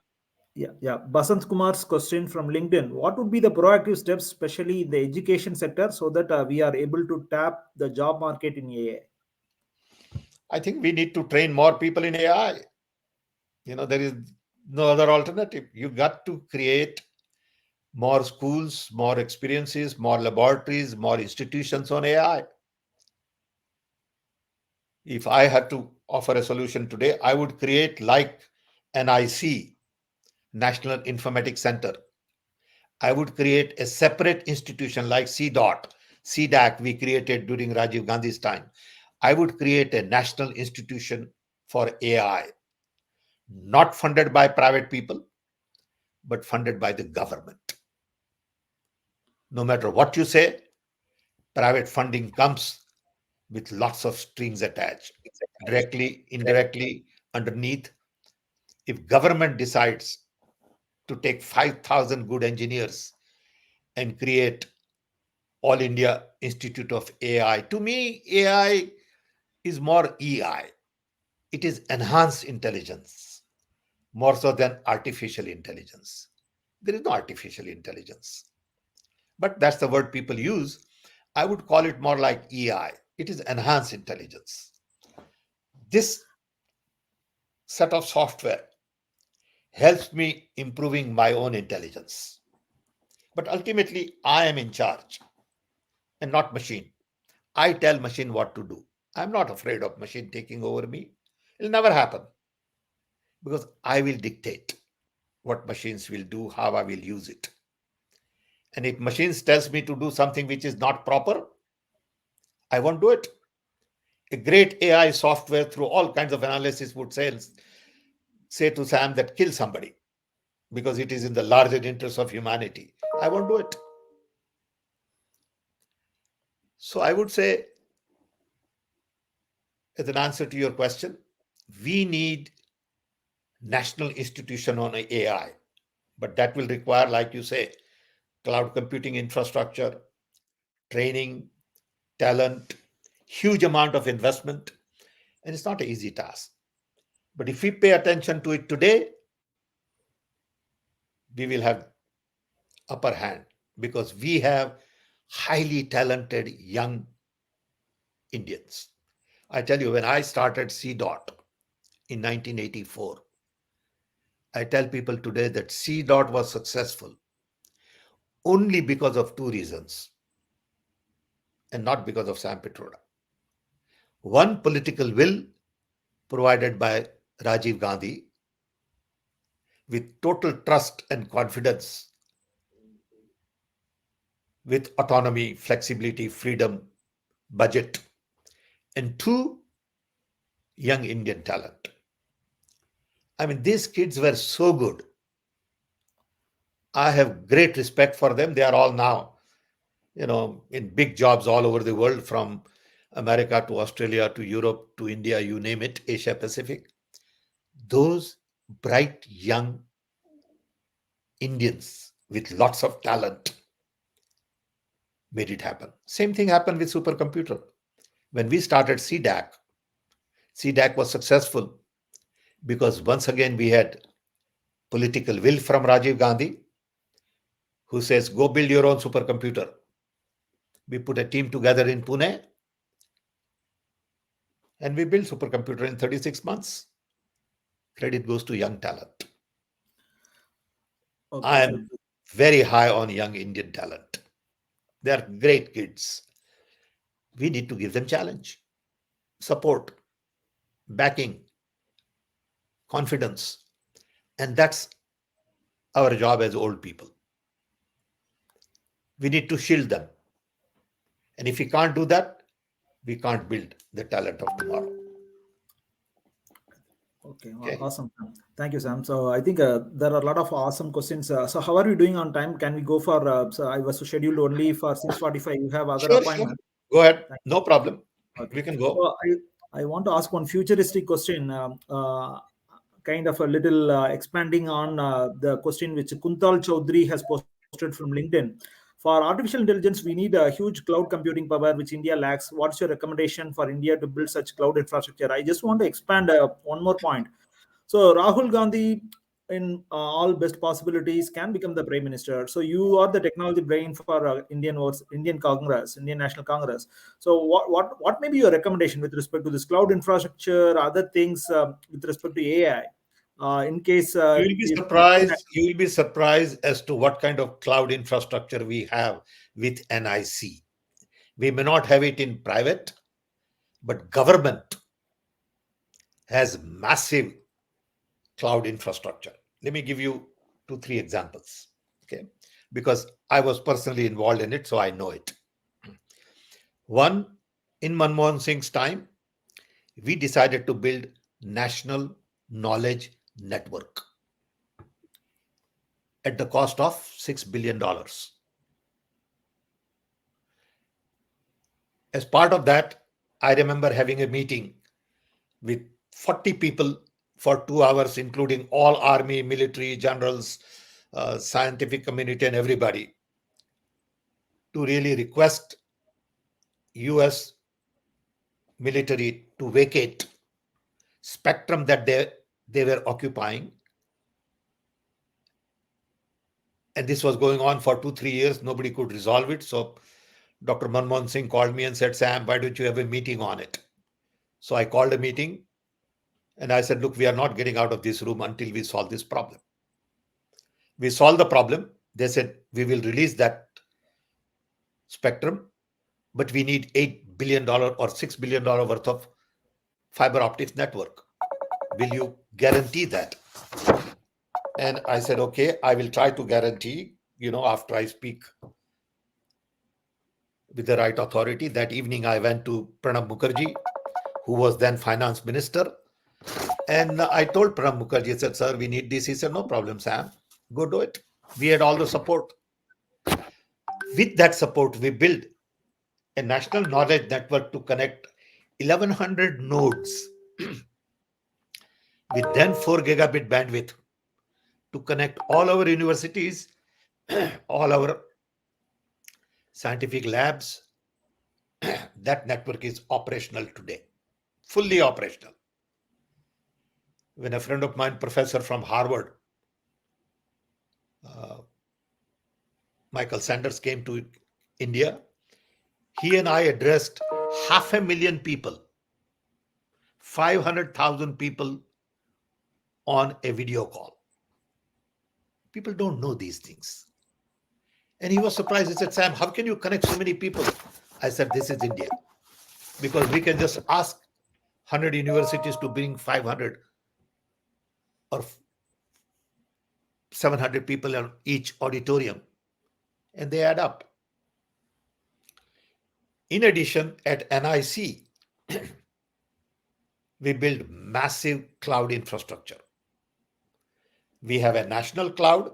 Speaker 1: yeah, Basant Kumar's question from LinkedIn: what would be the proactive steps, especially in the education sector, so that we are able to tap the job market in AI?
Speaker 2: I think we need to train more people in AI. There is no other alternative. You got to create more schools, more experiences, more laboratories, more institutions on AI. If I had to offer a solution today, I would create like NIC, National Informatics Center. I would create a separate institution like CDAC we created during Rajiv Gandhi's time. I would create a national institution for AI, not funded by private people, but funded by the government. No matter what you say, private funding comes with lots of strings attached, directly, indirectly, underneath. If government decides to take 5,000 good engineers and create All India Institute of AI, to me, AI is more EI. It is enhanced intelligence. more so than artificial intelligence. There is no artificial intelligence, but that's the word people use. I would call it more like EI. It is enhanced intelligence. This set of software helps me improving my own intelligence. But ultimately, I am in charge and not machine. I tell machine what to do. I'm not afraid of machine taking over me. It'll never happen because I will dictate what machines will do, how I will use it. And if machines tells me to do something which is not proper, I won't do it. A great AI software through all kinds of analysis would say to Sam that kill somebody because it is in the larger interest of humanity. I won't do it. So I would say, as an answer to your question, we need national institution on AI, but that will require, like you say, cloud computing infrastructure, training, talent, huge amount of investment, and it's not an easy task. But if we pay attention to it today, we will have upper hand because we have highly talented young Indians. I tell you, when I started CDOT in 1984, I tell people today that CDOT was successful only because of two reasons and not because of Sam Pitroda. One, political will provided by Rajiv Gandhi with total trust and confidence, with autonomy, flexibility, freedom, budget, and two, young Indian talent. I mean, these kids were so good. I have great respect for them. They are all now, in big jobs all over the world, from America to Australia to Europe to India, you name it, Asia Pacific. Those bright young Indians with lots of talent made it happen. Same thing happened with supercomputer. When we started CDAC was successful because once again we had political will from Rajiv Gandhi, who says, go build your own supercomputer. We put a team together in Pune and we built supercomputer in 36 months. Credit goes to young talent.
Speaker 1: Okay,
Speaker 2: I
Speaker 1: sir.
Speaker 2: am very high on young Indian talent. They are great kids. We need to give them challenge, support, backing, confidence. And that's our job as old people. We need to shield them. And if we can't do that, we can't build the talent of tomorrow.
Speaker 1: Okay,
Speaker 2: Okay.
Speaker 1: awesome. Thank you, Sam. So I think there are a lot of awesome questions. So how are you doing on time? Can we go for? So I was scheduled only for 6:45. You have other
Speaker 2: Sure.
Speaker 1: appointment.
Speaker 2: Go ahead.
Speaker 1: Thank
Speaker 2: No problem.
Speaker 1: you. Okay.
Speaker 2: We can go.
Speaker 1: So I want to ask one futuristic question. Kind of a little expanding on the question which Kuntal Chaudhary has posted from LinkedIn. For artificial intelligence, we need a huge cloud computing power, which India lacks. What's your recommendation for India to build such cloud infrastructure? I just want to expand one more point. So Rahul Gandhi, in all best possibilities, can become the prime minister. So you are the technology brain for Indian Congress, Indian National Congress. So what may be your recommendation with respect to this cloud infrastructure, other things with respect to AI? In case
Speaker 2: You will be
Speaker 1: if
Speaker 2: surprised. You will be surprised as to what kind of cloud infrastructure we have with NIC. We may not have it in private, but government has massive cloud infrastructure. Let me give you 2, 3 examples. Okay. Because I was personally involved in it, so I know it. One, in Manmohan Singh's time, we decided to build National Knowledge Network at the cost of $6 billion. As part of that, I remember having a meeting with 40 people for 2 hours, including all army, military, generals, scientific community, and everybody, to really request US military to vacate spectrum that they were occupying And this was going on for 2, 3 years. Nobody could resolve it. So Dr. Manmohan Singh called me and said, Sam, why don't you have a meeting on it? So I called a meeting and I said, look, we are not getting out of this room until we solve this problem. We solved the problem. They said, we will release that spectrum, but we need $8 billion or $6 billion worth of fiber optics network. Will you guarantee that? And I said, okay, I will try to guarantee, after I speak with the right authority. That evening, I went to Pranab Mukherjee, who was then finance minister. And I told Pranab Mukherjee, I said, sir, we need this. He said, no problem, Sam, go do it. We had all the support. With that support, we built a national knowledge network to connect 1100 nodes with then 4 gigabit bandwidth to connect all our universities, all our scientific labs. That network is operational today, fully operational. When a friend of mine, professor from Harvard, Michael Sanders, came to India, he and I addressed 500,000 people, 500,000 people on a video call. People don't know these things. And he was surprised. He said, Sam, how can you connect so many people? I said, this is India. Because we can just ask 100 universities to bring 500 or 700 people in each auditorium, and they add up. In addition, at NIC, we build massive cloud infrastructure. We have a national cloud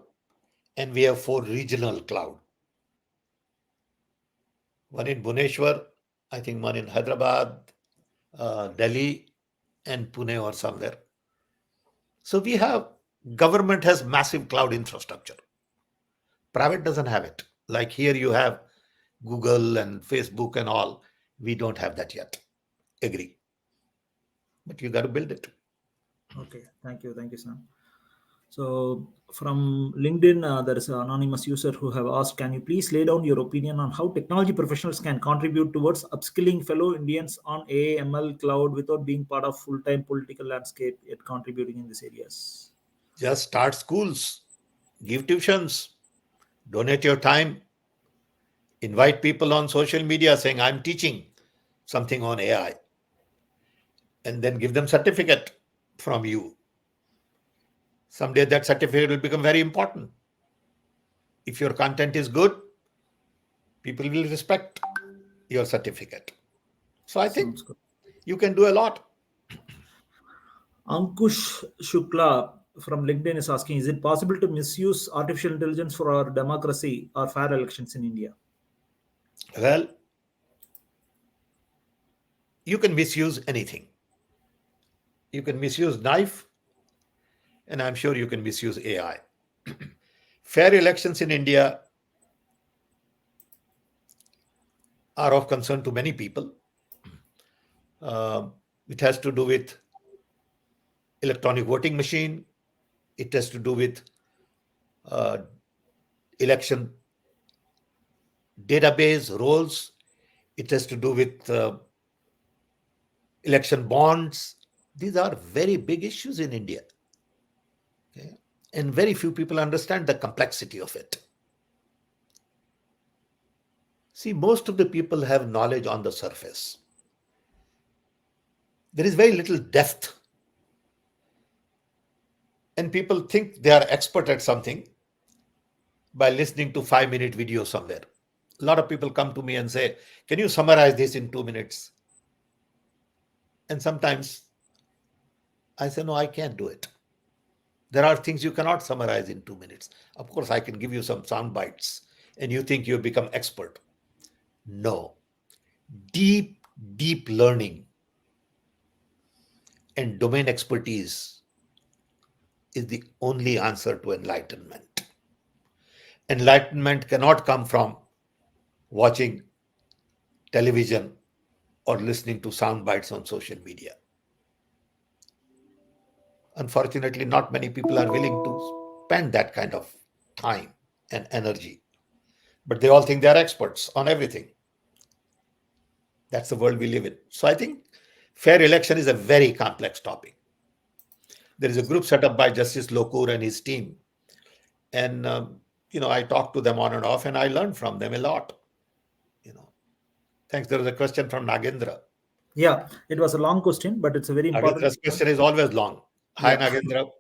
Speaker 2: and we have 4 regional cloud. One in Bhubaneswar, I think one in Hyderabad, Delhi, and Pune or somewhere. So government has massive cloud infrastructure. Private doesn't have it. Like here you have Google and Facebook and all. We don't have that yet. Agree. But you got to build it.
Speaker 1: Okay, thank you, Sam. So from LinkedIn, there is an anonymous user who have asked, can you please lay down your opinion on how technology professionals can contribute towards upskilling fellow Indians on AI, ML, cloud without being part of full-time political landscape yet contributing in these areas?
Speaker 2: Just start schools, give tuitions, donate your time, invite people on social media saying, I'm teaching something on AI, and then give them certificate from you. Someday that certificate will become very important. If your content is good, people will respect your certificate. So I think you can do a lot.
Speaker 1: Ankush Shukla from LinkedIn is asking, is it possible to misuse artificial intelligence for our democracy or fair elections in India?
Speaker 2: Well, you can misuse anything. You can misuse knife, and I'm sure you can misuse AI. Fair elections in India are of concern to many people. It has to do with electronic voting machine. It has to do with election database roles. It has to do with election bonds. These are very big issues in India. Okay? And very few people understand the complexity of it. See, most of the people have knowledge on the surface. There is very little depth. And people think they are expert at something by listening to 5-minute video somewhere. A lot of people come to me and say, can you summarize this in 2 minutes? And sometimes I say, no, I can't do it. There are things you cannot summarize in 2 minutes. Of course, I can give you some sound bites and you think you've become expert. No. Deep, deep learning and domain expertise is the only answer to enlightenment. Enlightenment cannot come from watching television or listening to sound bites on social media. Unfortunately, not many people are willing to spend that kind of time. and energy. But they all think they are experts on everything. That's the world we live in. So I think fair election is a very complex topic. There is a group set up by Justice Lokur and his team. And, I talk to them on and off, and I learn from them a lot. Thanks. There was a question from Nagendra.
Speaker 1: Yeah, it was a long question, but it's a very important.
Speaker 2: Nagendra's question is always long. Hi,
Speaker 1: Yeah.
Speaker 2: Nagendra.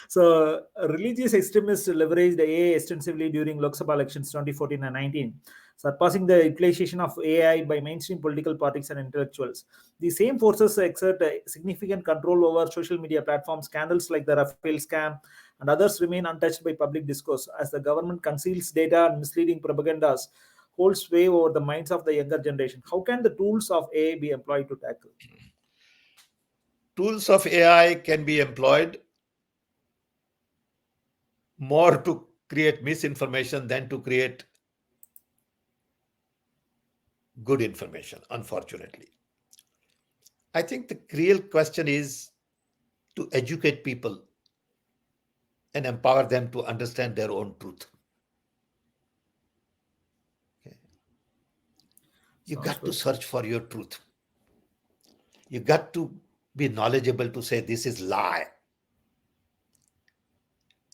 Speaker 1: So, religious extremists leveraged AI extensively during Lok Sabha elections 2014 and 19, surpassing the utilization of AI by mainstream political parties and intellectuals. The same forces exert a significant control over social media platforms. Scandals like the Rafael scam and others remain untouched by public discourse, as the government conceals data and misleading propagandas hold sway over the minds of the younger generation. How can the tools of AI be employed to tackle?
Speaker 2: Tools of AI can be employed more to create misinformation than to create good information, unfortunately. I think the real question is to educate people and empower them to understand their own truth. Okay. You
Speaker 1: Sounds
Speaker 2: got to
Speaker 1: good.
Speaker 2: search for your truth. You got to be knowledgeable to say this is lie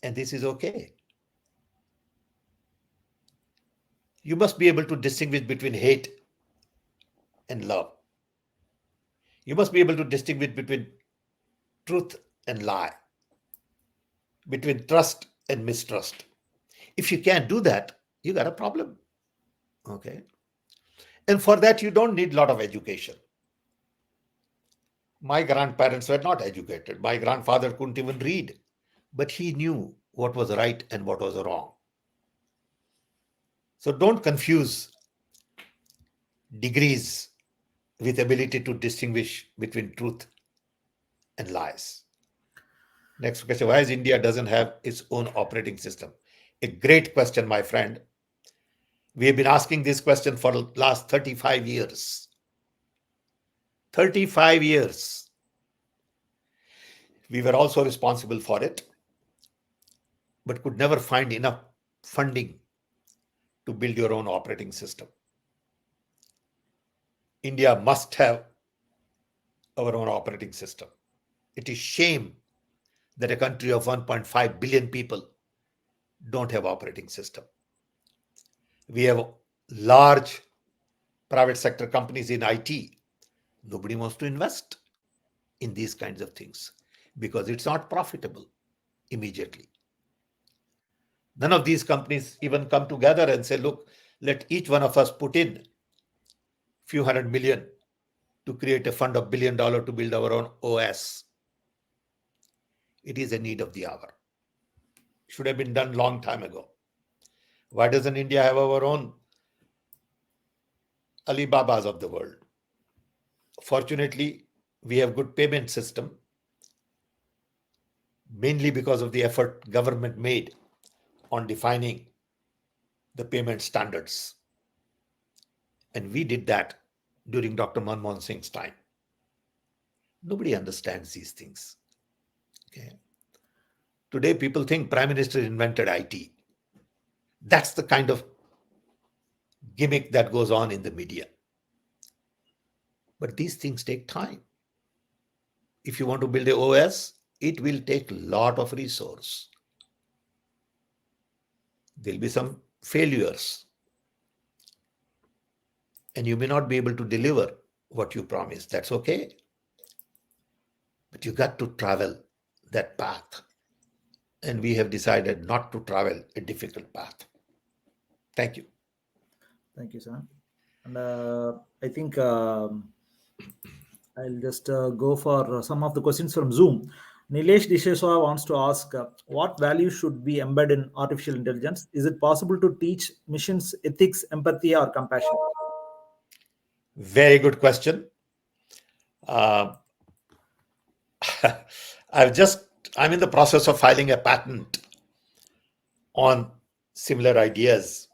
Speaker 2: and this is okay. You must be able to distinguish between hate and love. You must be able to distinguish between truth and lie, between trust and mistrust. If you can't do that, you got a problem. Okay. And for that, you don't need a lot of education. My grandparents were not educated. My grandfather couldn't even read, but he knew what was right and what was wrong. So don't confuse degrees with ability to distinguish between truth and lies. Next question, why is India doesn't have its own operating system? A great question, my friend. We have been asking this question for the last 35 years. 35 years. We were also responsible for it, but could never find enough funding to build your own operating system. India must have our own operating system. It is shame that a country of 1.5 billion people don't have operating system. We have large private sector companies in IT. Nobody wants to invest in these kinds of things because it's not profitable immediately. None of these companies even come together and say, look, let each one of us put in few hundred million to create a fund of $1 billion to build our own OS. It is a need of the hour. Should have been done long time ago. Why doesn't India have our own Alibabas of the world? Fortunately, we have good payment system, mainly because of the effort government made on defining the payment standards. And we did that during Dr. Manmohan Singh's time. Nobody understands these things. Okay. Today, people think Prime Minister invented IT. That's the kind of gimmick that goes on in the media. But these things take time. If you want to build a OS, it will take a lot of resource. There'll be some failures. And you may not be able to deliver what you promised. That's okay. But you got to travel that path. And we have decided not to travel a difficult path. Thank you.
Speaker 1: Thank you, sir. And I think I'll just go for some of the questions from Zoom. Nilesh Disheswa wants to ask, what value should be embedded in artificial intelligence? Is it possible to teach machines ethics, empathy, or compassion?
Speaker 2: Very good question. Uh, I'm in the process of filing a patent on similar ideas.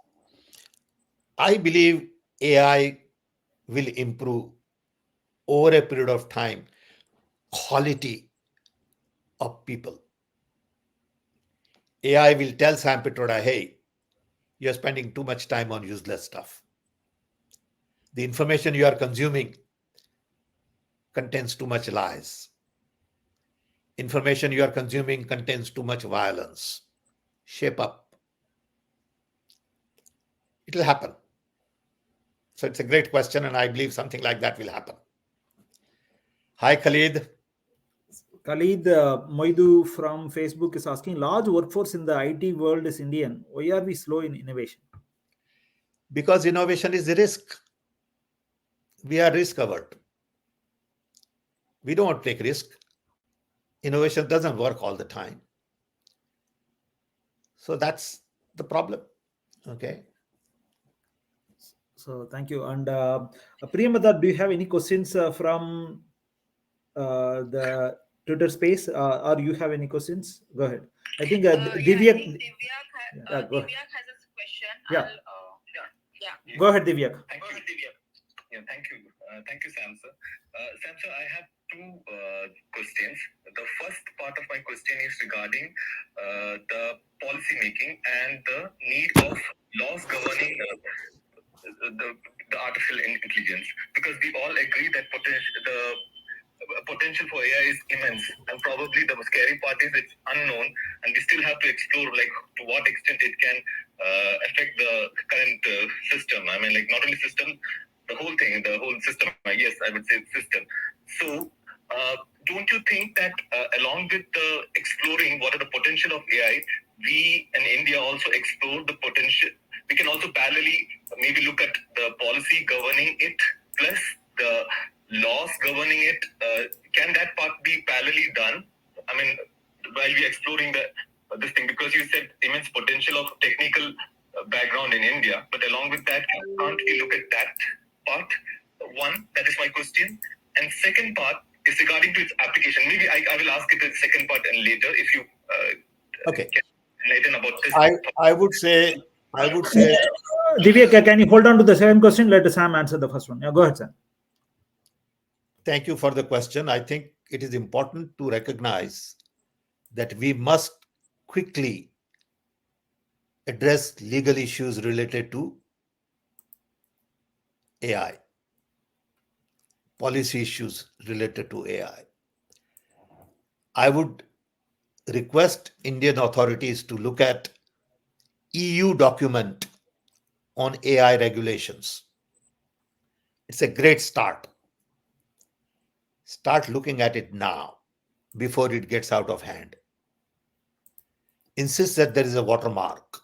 Speaker 2: I believe AI will improve over a period of time quality of people. AI will tell Sam Pitroda, hey, you're spending too much time on useless stuff. The information you are consuming contains too much lies. Information you are consuming contains too much violence. Shape up. It will happen. So it's a great question, and I believe something like that will happen. Hi, Khalid.
Speaker 1: Khalid Moidu from Facebook is asking, large workforce in the IT world is Indian. Why are we slow in innovation?
Speaker 2: Because innovation is a risk. We are risk averse. We don't want to take risk. Innovation doesn't work all the time. So that's the problem. Okay.
Speaker 1: So thank you. And Priyamada, do you have any questions from the Twitter space, or you have any questions? Go ahead. I think Divyak. Go ahead.
Speaker 3: Divyak has a question.
Speaker 1: Yeah.
Speaker 3: Yeah.
Speaker 1: Go ahead, Divyak.
Speaker 4: Thank you. Yeah, thank you. Thank you, Sam sir. Sam sir, I have two questions. The first part of my question is regarding the policy making and the need of laws governing the artificial intelligence, because we all agree that the potential for AI is immense, and probably the scary part is it's unknown, and we still have to explore like to what extent it can affect the current system. I mean, like not only system, the whole thing, the whole system. Yes, I would say system. So, don't you think that along with the exploring what are the potential of AI, we in India also explore the potential? We can also parallelly maybe look at the policy governing it plus the laws governing it. Can that part be parallelly done? I mean, while we are exploring this thing, because you said immense potential of technical background in India, but along with that, can't we look at that part? One, that is my question. And second part is regarding to its application. Maybe I will ask it the second part and later if you
Speaker 2: Okay.
Speaker 4: can enlighten about this.
Speaker 2: I would say
Speaker 1: Divya, can you hold on to the second question? Let Sam answer the first one. Yeah, go ahead, Sam.
Speaker 2: thank you for the question. I think it is important to recognize that we must quickly address legal issues related to AI, policy issues related to AI. I would request Indian authorities to look at EU document on AI regulations. It's a great start. Start looking at it now before it gets out of hand. Insist that there is a watermark.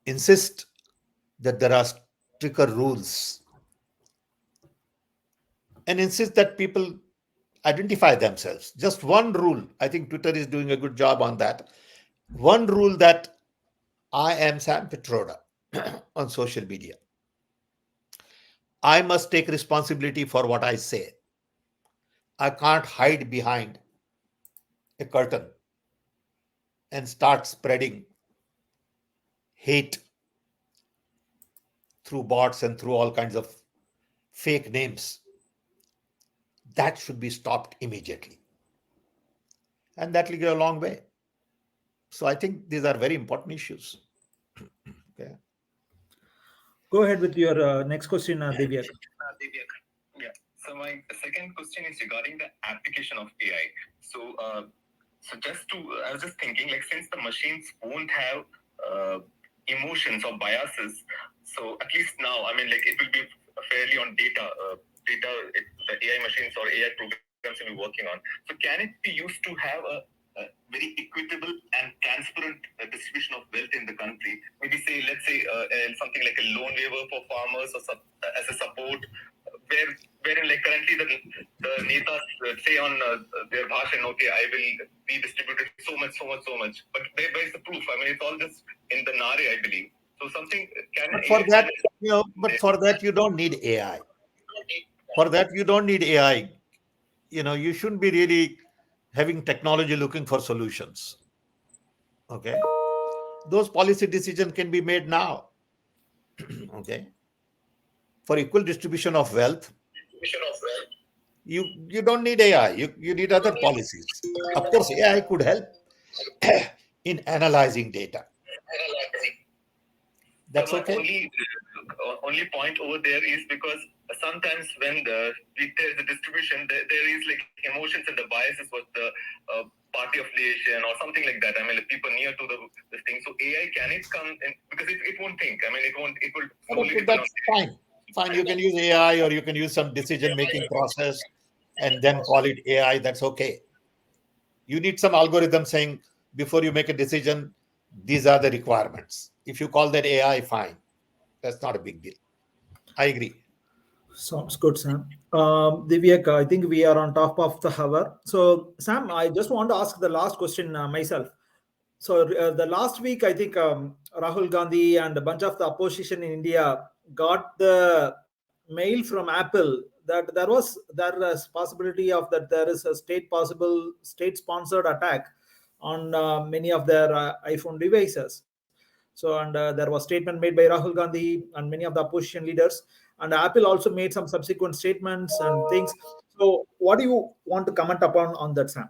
Speaker 2: Insist that there are stricter rules. And insist that people identify themselves. Just one rule. I think Twitter is doing a good job on that. One rule that I am Sam Pitroda on social media. I must take responsibility for what I say. I can't hide behind a curtain and start spreading hate through bots and through all kinds of fake names. That should be stopped immediately. And that will go a long way. So I think these are very important issues. Okay.
Speaker 1: Go ahead with your next question, Divya.
Speaker 4: Yeah. So my second question is regarding the application of AI. So I was just thinking, like, since the machines won't have emotions or biases, so at least now, I mean, like, it will be fairly on data. The AI machines or AI programs will be working on. So can it be used to have a very equitable and transparent distribution of wealth in the country? Maybe let's say something like a loan waiver for farmers or as a support, wherein like currently the netas say on their bhashan, okay, I will be distributed so much. But where is the proof? I mean, it's all just in the nare, I believe. So something can.
Speaker 2: But for that, you don't need AI. For that, you don't need AI. You shouldn't be really having technology looking for solutions. Okay. Those policy decisions can be made now. Okay. For equal distribution of wealth, you don't need AI. You need other policies. Of course, AI could help in analyzing data. That's
Speaker 4: so my
Speaker 2: okay.
Speaker 4: only point over there is because sometimes when there is a distribution, there is like emotions and the biases was the party affiliation or something like that. I mean, like people near to this thing. So AI, can it come in, because it won't think. I mean, it won't. It will solely depend on.
Speaker 2: That's fine. Fine. You can use AI or you can use some decision-making process and then call it AI. That's okay. You need some algorithm saying before you make a decision, these are the requirements. If you call that AI, fine. That's not a big deal. I agree.
Speaker 1: Sounds good, Sam. Divyak, I think we are on top of the hour. So, Sam, I just want to ask the last question myself. So, the last week, I think Rahul Gandhi and a bunch of the opposition in India got the mail from Apple that there is possibility of that there is a state sponsored attack on many of their iPhone devices. So, and there was statement made by Rahul Gandhi and many of the opposition leaders, and Apple also made some subsequent statements and things. So, what do you want to comment upon on that, Sam?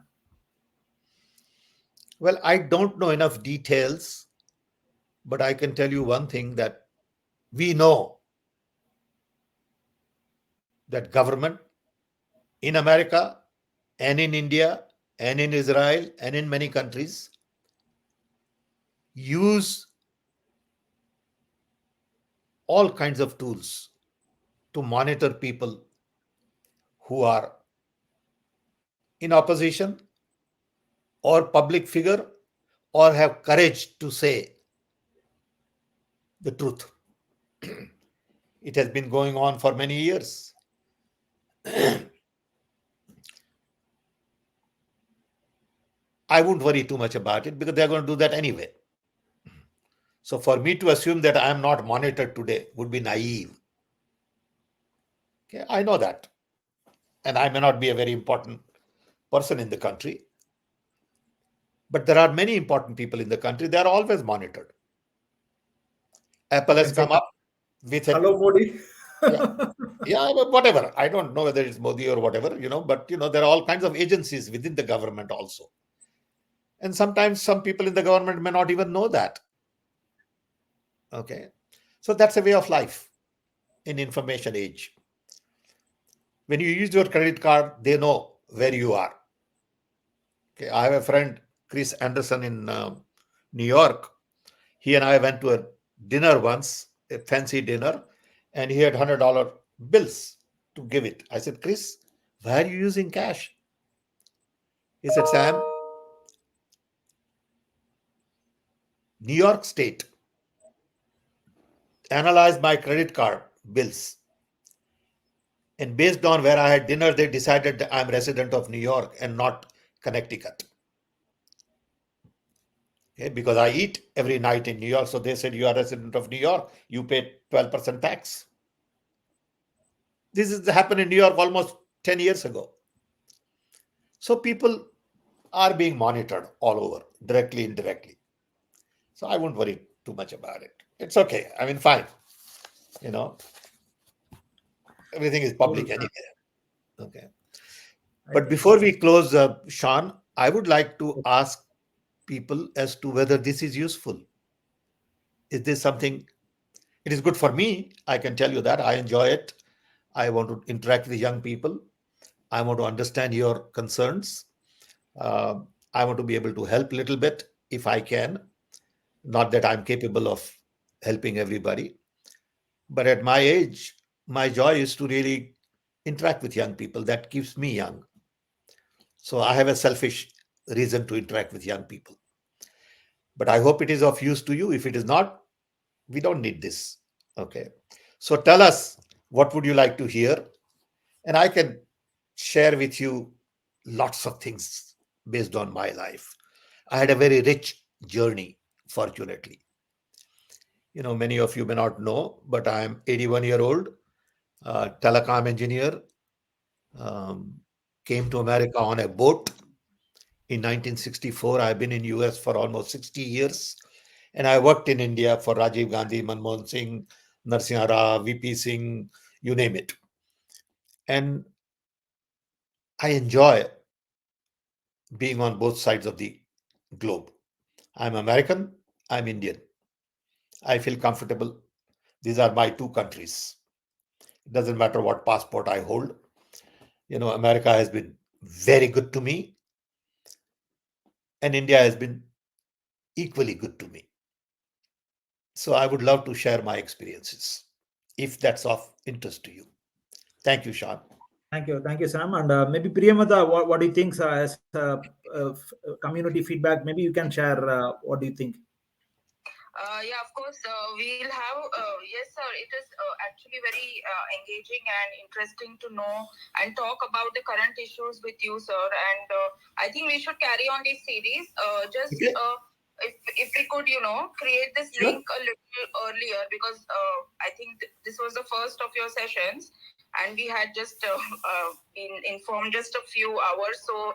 Speaker 2: Well, I don't know enough details, but I can tell you one thing that we know that government in America and in India and in Israel and in many countries use all kinds of tools to monitor people who are in opposition or public figure or have courage to say the truth. It has been going on for many years. I wouldn't worry too much about it because they're going to do that anyway. So for me to assume that I am not monitored today would be naive. Okay, I know that. And I may not be a very important person in the country, but there are many important people in the country. They are always monitored. Apple
Speaker 1: You
Speaker 2: has
Speaker 1: can say,
Speaker 2: come up with a
Speaker 1: hello, Modi.
Speaker 2: yeah, yeah, but whatever. I don't know whether it's Modi or whatever, but there are all kinds of agencies within the government also. And sometimes some people in the government may not even know that. Okay. So that's a way of life in information age. When you use your credit card, they know where you are. Okay. I have a friend, Chris Anderson in New York. He and I went to a dinner once, a fancy dinner, and he had $100 bills to give it. I said, Chris, why are you using cash? He said, Sam, New York State analyzed my credit card bills. And based on where I had dinner, they decided that I'm resident of New York and not Connecticut. Okay, because I eat every night in New York. So they said, you are a resident of New York, you pay 12% tax. This is happened in New York almost 10 years ago. So people are being monitored all over, directly, indirectly. So I won't worry too much about it. It's okay. I mean, fine. You know, everything is public
Speaker 1: Cool.
Speaker 2: anyway. Okay.
Speaker 1: I
Speaker 2: But
Speaker 1: think
Speaker 2: before we close, Sean, I would like to ask people as to whether this is useful. Is this something? It is good for me. I can tell you that I enjoy it. I want to interact with young people. I want to understand your concerns. Uh, I want to be able to help a little bit if I can. Not that I'm capable of helping everybody, but at my age, my joy is to really interact with young people. That keeps me young. So I have a selfish reason to interact with young people. But I hope it is of use to you. If it is not, we don't need this. Okay. So tell us, what would you like to hear? And I can share with you lots of things based on my life. I had a very rich journey, fortunately. Many of you may not know, but I am 81-year old, telecom engineer, um, came to America on a boat in 1964. I've been in US for almost 60 years. And I worked in India for Rajiv Gandhi, Manmohan Singh, Narasimha Rao, VP Singh, you name it. And I enjoy being on both sides of the globe. I'm American, I'm Indian. I feel comfortable. These are my two countries. It doesn't matter what passport I hold. America has been very good to me, and India has been equally good to me. So I would love to share my experiences if that's of interest to you. Thank you, Sean.
Speaker 1: Thank you, Sam. And maybe Priyamada, what do you think as community feedback? Maybe you can share what do you think?
Speaker 3: Yeah, of course. We'll have, yes, sir. It is actually very engaging and interesting to know and talk about the current issues with you, sir. And I think we should carry on this series.
Speaker 2: Okay.
Speaker 3: If we could, create this
Speaker 2: Sure.
Speaker 3: link a little earlier, because I think this was the first of your sessions, and we had just been informed just a few hours. So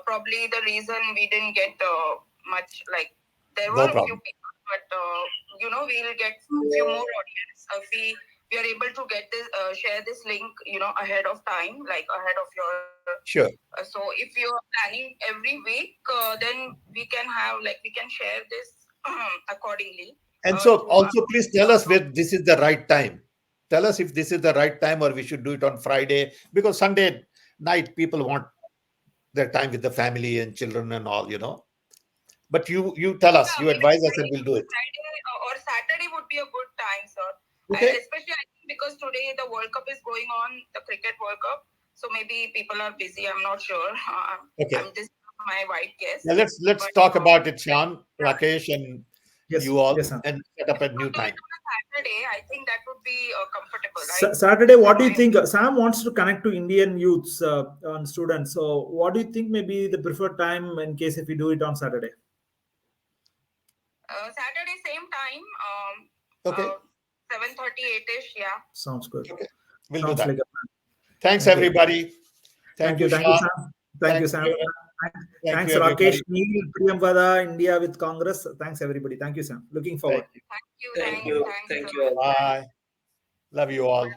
Speaker 3: probably the reason we didn't get much, like, there
Speaker 2: No
Speaker 3: were a few
Speaker 2: problem.
Speaker 3: people, but we'll get few more audience if we are able to get this share this link ahead of time, like ahead of your
Speaker 2: Sure.
Speaker 3: so if you're planning every week, then we can share this accordingly.
Speaker 2: And so
Speaker 3: To
Speaker 2: also please tell us whether this is the right time. Tell us if this is the right time or we should do it on Friday, because Sunday night people want their time with the family and children and all. But you tell us, you
Speaker 3: maybe
Speaker 2: advise us, and we'll do it.
Speaker 3: Friday or Saturday would be a good time, sir.
Speaker 2: Okay.
Speaker 3: Especially I think because today the World Cup is going on, the Cricket World Cup. So maybe people are busy. I'm not sure.
Speaker 2: Okay.
Speaker 3: This is my wide guess.
Speaker 2: Now let's
Speaker 3: But,
Speaker 2: talk about it, Sean, Rakesh, and
Speaker 1: Yes,
Speaker 2: you all,
Speaker 1: yes, Sam.
Speaker 2: and set up a new
Speaker 3: do it
Speaker 2: time.
Speaker 3: on a Saturday. I think that would be comfortable, right?
Speaker 1: Saturday, what do you think? Sam wants to connect to Indian youths and students. So, what do you think may be the preferred time in case if we do it on Saturday?
Speaker 3: Saturday, same time.
Speaker 2: Okay.
Speaker 3: 7:38ish. Yeah.
Speaker 1: Sounds good.
Speaker 2: Okay. We'll
Speaker 1: Sounds
Speaker 2: do that.
Speaker 1: like a plan.
Speaker 2: Thanks,
Speaker 1: Thank you.
Speaker 2: everybody. Thank you,
Speaker 1: Thank you,
Speaker 2: Sean.
Speaker 1: Sam. Thank you,
Speaker 2: Thanks,
Speaker 1: Sam.
Speaker 2: Priyam. Thank
Speaker 1: Thanks,
Speaker 2: you,
Speaker 1: Rakesh,
Speaker 2: everybody.
Speaker 1: Neil, Priyamvada, India with Congress. Thanks, everybody. Thank you, Sam. Looking forward.
Speaker 2: Thank you.
Speaker 3: Thank you.
Speaker 5: Thank you.
Speaker 3: Thanks.
Speaker 5: Thank you all.
Speaker 2: Bye. Love you all.